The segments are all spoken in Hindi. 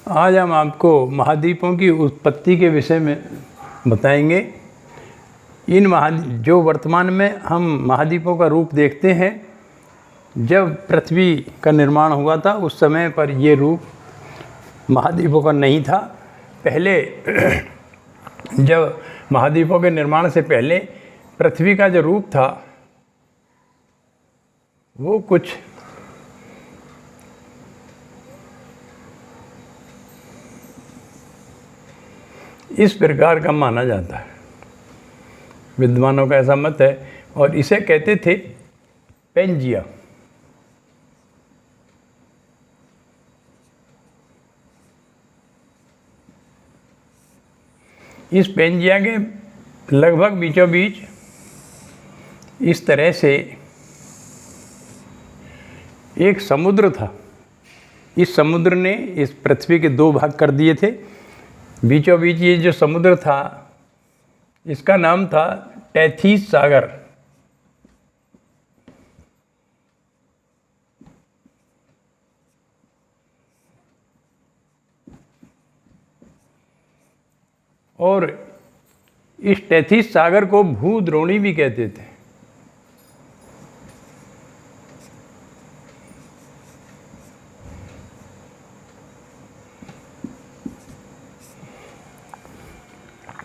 आज हम आपको महाद्वीपों की उत्पत्ति के विषय में बताएंगे। इन जो वर्तमान में हम महाद्वीपों का रूप देखते हैं, जब पृथ्वी का निर्माण हुआ था उस समय पर ये रूप महाद्वीपों का नहीं था। पहले जब महाद्वीपों के निर्माण से पहले पृथ्वी का जो रूप था वो कुछ इस प्रकार का माना जाता है। विद्वानों का ऐसा मत है और इसे कहते थे पेंजिया। इस पेंजिया के लगभग बीचों बीच इस तरह से एक समुद्र था। इस समुद्र ने इस पृथ्वी के दो भाग कर दिए थे। बीचों बीच ये जो समुद्र था इसका नाम था टेथिस सागर। और इस टेथिस सागर को भूद्रोणी भी कहते थे।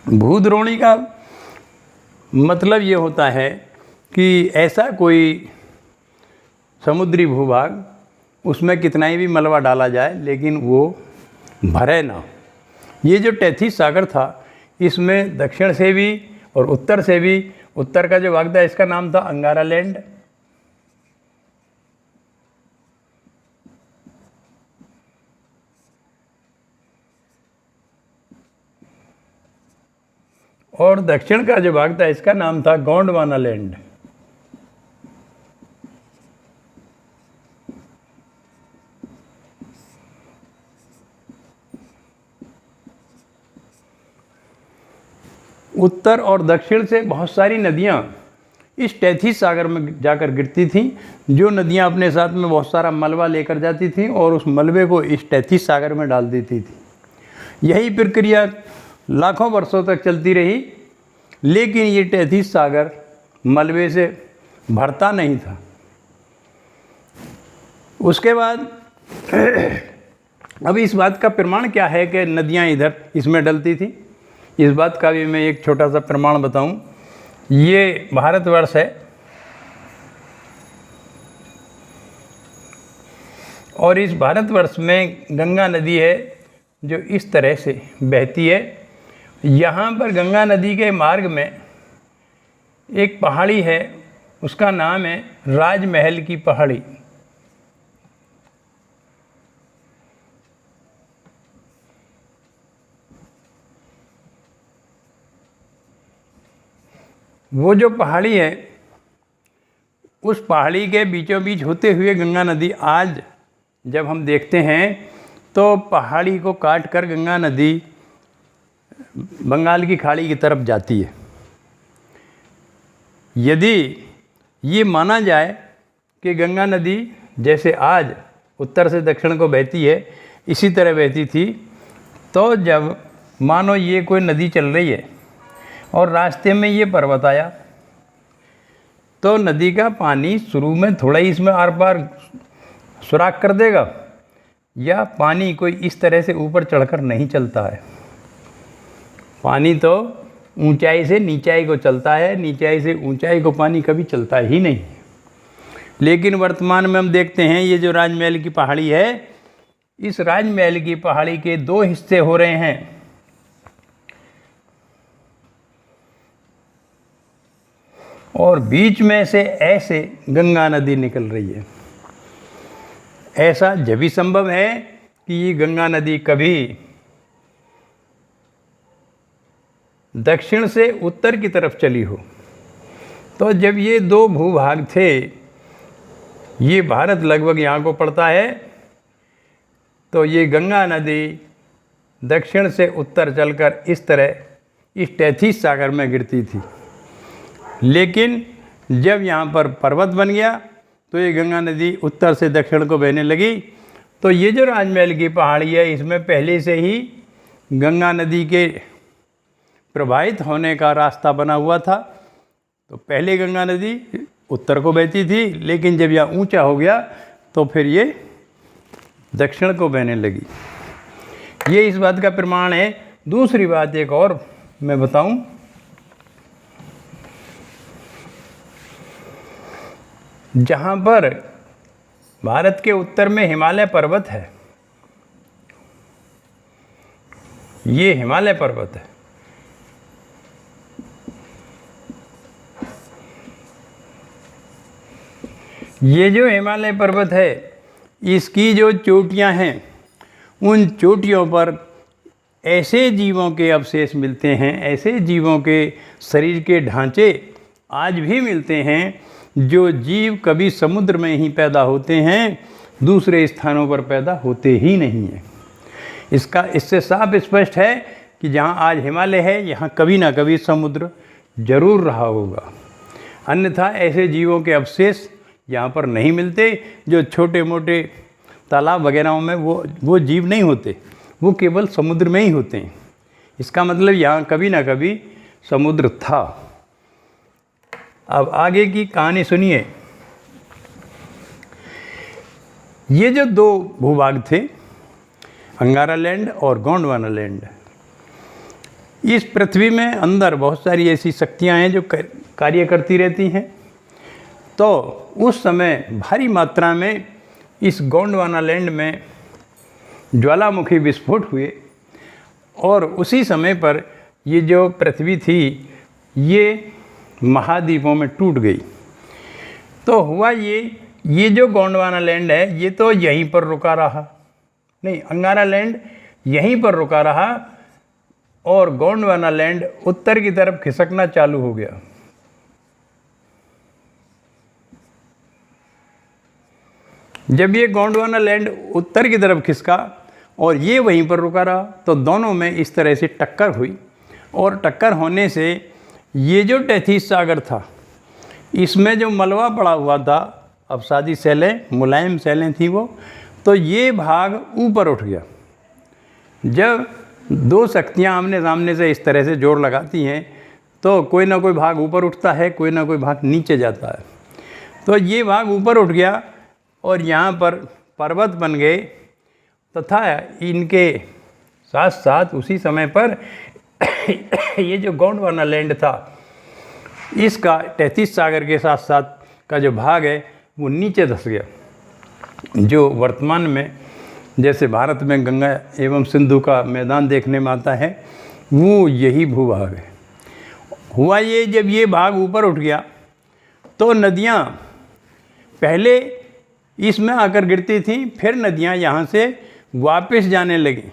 भूद्रोणी का मतलब ये होता है कि ऐसा कोई समुद्री भूभाग, उसमें कितना ही भी मलबा डाला जाए लेकिन वो भरे ना। ये जो टेथिस सागर था इसमें दक्षिण से भी और उत्तर से भी, उत्तर का जो भाग था इसका नाम था अंगारा लैंड, और दक्षिण का जो भाग था इसका नाम था गोंडवाना लैंड। उत्तर और दक्षिण से बहुत सारी नदियां इस टेथिस सागर में जाकर गिरती थीं। जो नदियां अपने साथ में बहुत सारा मलबा लेकर जाती थीं और उस मलबे को इस टेथिस सागर में डाल देती थी। यही प्रक्रिया लाखों वर्षों तक चलती रही, लेकिन ये टेथिस सागर मलबे से भरता नहीं था। उसके बाद अब इस बात का प्रमाण क्या है कि नदियां इधर इसमें डलती थी, इस बात का भी मैं एक छोटा सा प्रमाण बताऊं। ये भारतवर्ष है और इस भारतवर्ष में गंगा नदी है जो इस तरह से बहती है। यहाँ पर गंगा नदी के मार्ग में एक पहाड़ी है, उसका नाम है राजमहल की पहाड़ी। वो जो पहाड़ी है उस पहाड़ी के बीचों बीच होते हुए गंगा नदी आज जब हम देखते हैं तो पहाड़ी को काट कर गंगा नदी बंगाल की खाड़ी की तरफ जाती है। यदि ये माना जाए कि गंगा नदी जैसे आज उत्तर से दक्षिण को बहती है इसी तरह बहती थी, तो जब मानो ये कोई नदी चल रही है और रास्ते में ये पर्वत आया तो नदी का पानी शुरू में थोड़ा ही इसमें आर पार सुराख कर देगा, या पानी कोई इस तरह से ऊपर चढ़कर नहीं चलता है। पानी तो ऊंचाई से नीचाई को चलता है, नीचाई से ऊंचाई को पानी कभी चलता ही नहीं। लेकिन वर्तमान में हम देखते हैं ये जो राजमहल की पहाड़ी है, इस राजमहल की पहाड़ी के दो हिस्से हो रहे हैं। और बीच में से ऐसे गंगा नदी निकल रही है। ऐसा जब भी संभव है कि ये गंगा नदी कभी दक्षिण से उत्तर की तरफ चली हो। तो जब ये दो भूभाग थे, ये भारत लगभग यहाँ को पड़ता है, तो ये गंगा नदी दक्षिण से उत्तर चलकर इस तरह इस टेथिस सागर में गिरती थी। लेकिन जब यहाँ पर पर्वत बन गया तो ये गंगा नदी उत्तर से दक्षिण को बहने लगी तो ये जो राजमहल की पहाड़ी है, इसमें पहले से ही गंगा नदी के प्रवाहित होने का रास्ता बना हुआ था। तो पहले गंगा नदी उत्तर को बहती थी, लेकिन जब यह ऊंचा हो गया तो फिर ये दक्षिण को बहने लगी। ये इस बात का प्रमाण है। दूसरी बात एक और मैं बताऊं, जहाँ पर भारत के उत्तर में हिमालय पर्वत है, ये हिमालय पर्वत है, ये जो हिमालय पर्वत है, इसकी जो चोटियाँ हैं, उन चोटियों पर ऐसे जीवों के अवशेष मिलते हैं, ऐसे जीवों के शरीर के ढांचे आज भी मिलते हैं जो जीव कभी समुद्र में ही पैदा होते हैं, दूसरे स्थानों पर पैदा होते ही नहीं हैं। इससे साफ स्पष्ट है कि जहाँ आज हिमालय है, यहाँ कभी ना कभी समुद्र जरूर रहा होगा, अन्यथा ऐसे जीवों के अवशेष यहाँ पर नहीं मिलते। जो छोटे मोटे तालाब वगैरह में वो जीव नहीं होते, वो केवल समुद्र में ही होते हैं। इसका मतलब यहाँ कभी ना कभी समुद्र था। अब आगे की कहानी सुनिए। ये जो दो भूभाग थे, अंगारा लैंड और गोंडवाना लैंड, इस पृथ्वी में अंदर बहुत सारी ऐसी शक्तियाँ हैं जो कार्य करती रहती हैं। तो उस समय भारी मात्रा में इस गोंडवाना लैंड में ज्वालामुखी विस्फोट हुए और उसी समय पर ये जो पृथ्वी थी ये महाद्वीपों में टूट गई। तो हुआ ये जो गोंडवाना लैंड है, ये तो यहीं पर रुका रहा, नहीं, अंगारा लैंड यहीं पर रुका रहा और गोंडवाना लैंड उत्तर की तरफ खिसकना चालू हो गया। जब ये गोंडवाना लैंड उत्तर की तरफ खिसका और ये वहीं पर रुका रहा, तो दोनों में इस तरह से टक्कर हुई और टक्कर होने से ये जो टेथीस सागर था, इसमें जो मलबा पड़ा हुआ था, अवसादी सेलें, मुलायम सेलें थी वो, तो ये भाग ऊपर उठ गया। जब दो शक्तियाँ आमने सामने से इस तरह से जोर लगाती हैं तो कोई ना कोई भाग ऊपर उठता है, कोई ना कोई भाग नीचे जाता है। तो ये भाग ऊपर उठ गया और यहाँ पर पर्वत बन गए तथा इनके साथ साथ उसी समय पर ये जो गोंडवाना लैंड था, इसका टेथीस सागर के साथ साथ का जो भाग है वो नीचे धंस गया। जो वर्तमान में जैसे भारत में गंगा एवं सिंधु का मैदान देखने में आता है, वो यही भूभाग है। हुआ ये, जब ये भाग ऊपर उठ गया तो नदियाँ पहले इसमें आकर गिरती थी, फिर नदियाँ यहाँ से वापस जाने लगी,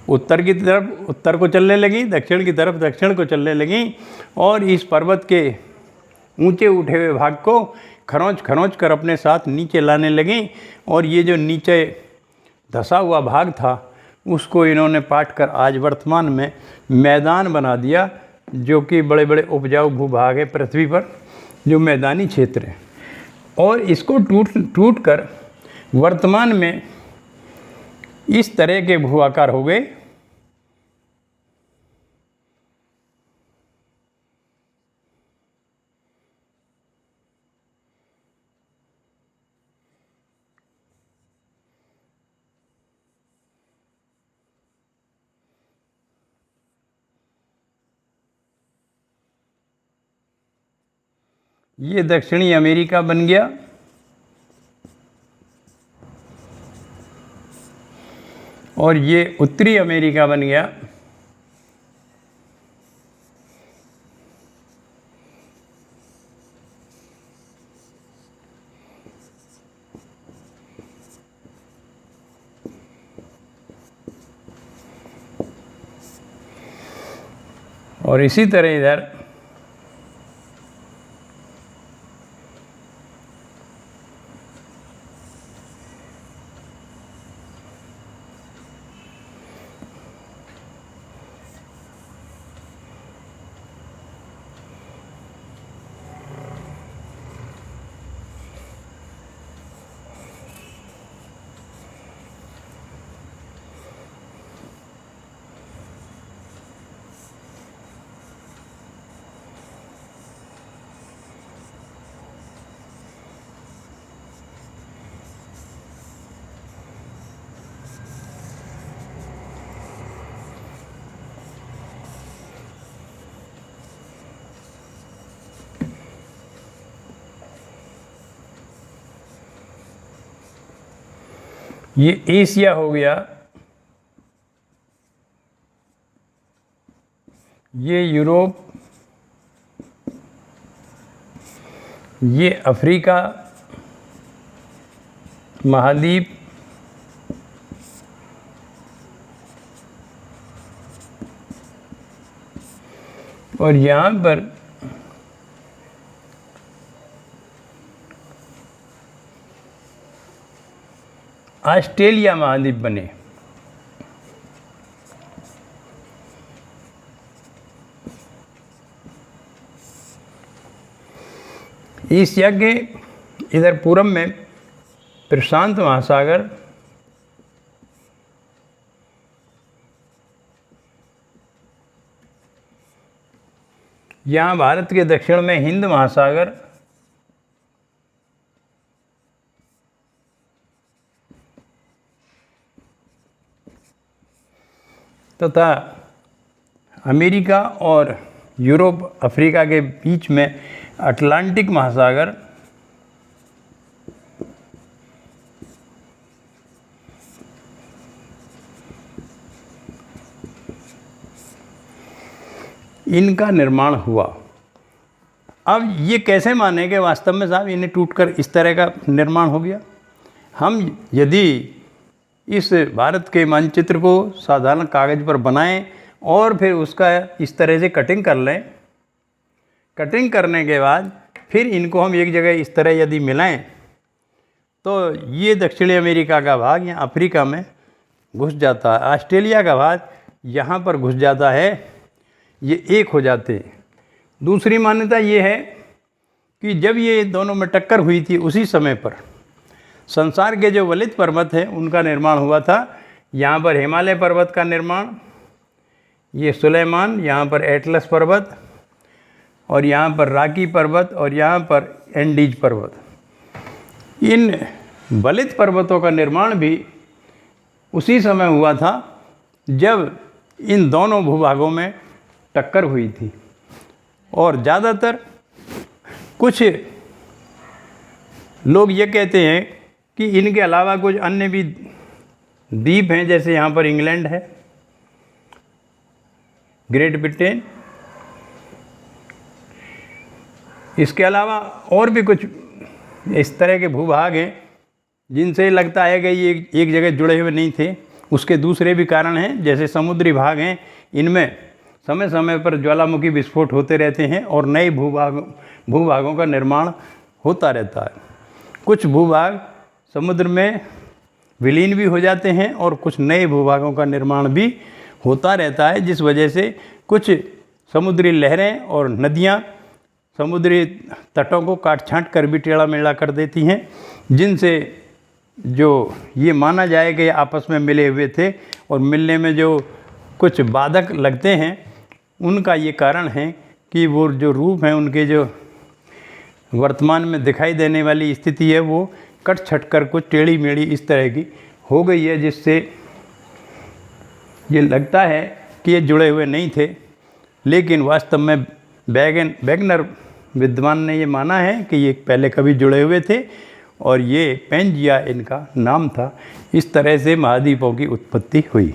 उत्तर की तरफ उत्तर को चलने लगी, दक्षिण की तरफ दक्षिण को चलने लगी और इस पर्वत के ऊंचे उठे हुए भाग को खरोंच खरोंच कर अपने साथ नीचे लाने लगी। और ये जो नीचे धंसा हुआ भाग था उसको इन्होंने पाट कर आज वर्तमान में मैदान बना दिया, जो कि बड़े बड़े उपजाऊ भूभाग है पृथ्वी पर, जो मैदानी क्षेत्र है। और इसको टूट कर वर्तमान में इस तरह के भू आकार हो गए। ये दक्षिणी अमेरिका बन गया और ये उत्तरी अमेरिका बन गया। और इसी तरह इधर ये एशिया हो गया, ये यूरोप, ये अफ्रीका महाद्वीप, और यहाँ पर ऑस्ट्रेलिया महाद्वीप बने। एशिया के इधर पूरब में प्रशांत महासागर, यहाँ भारत के दक्षिण में हिंद महासागर, तथा अमेरिका और यूरोप अफ्रीका के बीच में अटलांटिक महासागर, इनका निर्माण हुआ। अब ये कैसे माने कि वास्तव में साहब इन्हें टूटकर इस तरह का निर्माण हो गया? हम यदि इस भारत के मानचित्र को साधारण कागज़ पर बनाएं और फिर उसका इस तरह से कटिंग कर लें, कटिंग करने के बाद फिर इनको हम एक जगह इस तरह यदि मिलाएं, तो ये दक्षिणी अमेरिका का भाग यहाँ अफ्रीका में घुस जाता है, ऑस्ट्रेलिया का भाग यहाँ पर घुस जाता है, ये एक हो जाते हैं। दूसरी मान्यता ये है कि जब ये दोनों में टक्कर हुई थी उसी समय पर संसार के जो वलित पर्वत हैं उनका निर्माण हुआ था। यहाँ पर हिमालय पर्वत का निर्माण, ये सुलेमान, यहाँ पर एटलस पर्वत, और यहाँ पर राकी पर्वत, और यहाँ पर एंडीज पर्वत। इन वलित पर्वतों का निर्माण भी उसी समय हुआ था जब इन दोनों भूभागों में टक्कर हुई थी। और ज़्यादातर कुछ लोग ये कहते हैं कि इनके अलावा कुछ अन्य भी द्वीप हैं, जैसे यहाँ पर इंग्लैंड है, ग्रेट ब्रिटेन, इसके अलावा और भी कुछ इस तरह के भूभाग हैं जिनसे लगता है कि ये एक जगह जुड़े हुए नहीं थे। उसके दूसरे भी कारण हैं, जैसे समुद्री भाग हैं, इनमें समय समय पर ज्वालामुखी विस्फोट होते रहते हैं और नए भूभागों का निर्माण होता रहता है। कुछ भूभाग समुद्र में विलीन भी हो जाते हैं और कुछ नए भूभागों का निर्माण भी होता रहता है, जिस वजह से कुछ समुद्री लहरें और नदियाँ समुद्री तटों को काट छाँट कर भी टेढ़ा मेढ़ा कर देती हैं, जिनसे जो ये माना जाए कि आपस में मिले हुए थे और मिलने में जो कुछ बाधक लगते हैं, उनका ये कारण है कि वो जो रूप हैं उनके जो वर्तमान में दिखाई देने वाली स्थिति है वो कट छट कर कुछ टेढ़ी मेढ़ी इस तरह की हो गई है, जिससे ये लगता है कि ये जुड़े हुए नहीं थे। लेकिन वास्तव में वैगनर विद्वान ने ये माना है कि ये पहले कभी जुड़े हुए थे और ये पेंजिया इनका नाम था। इस तरह से महाद्वीपों की उत्पत्ति हुई।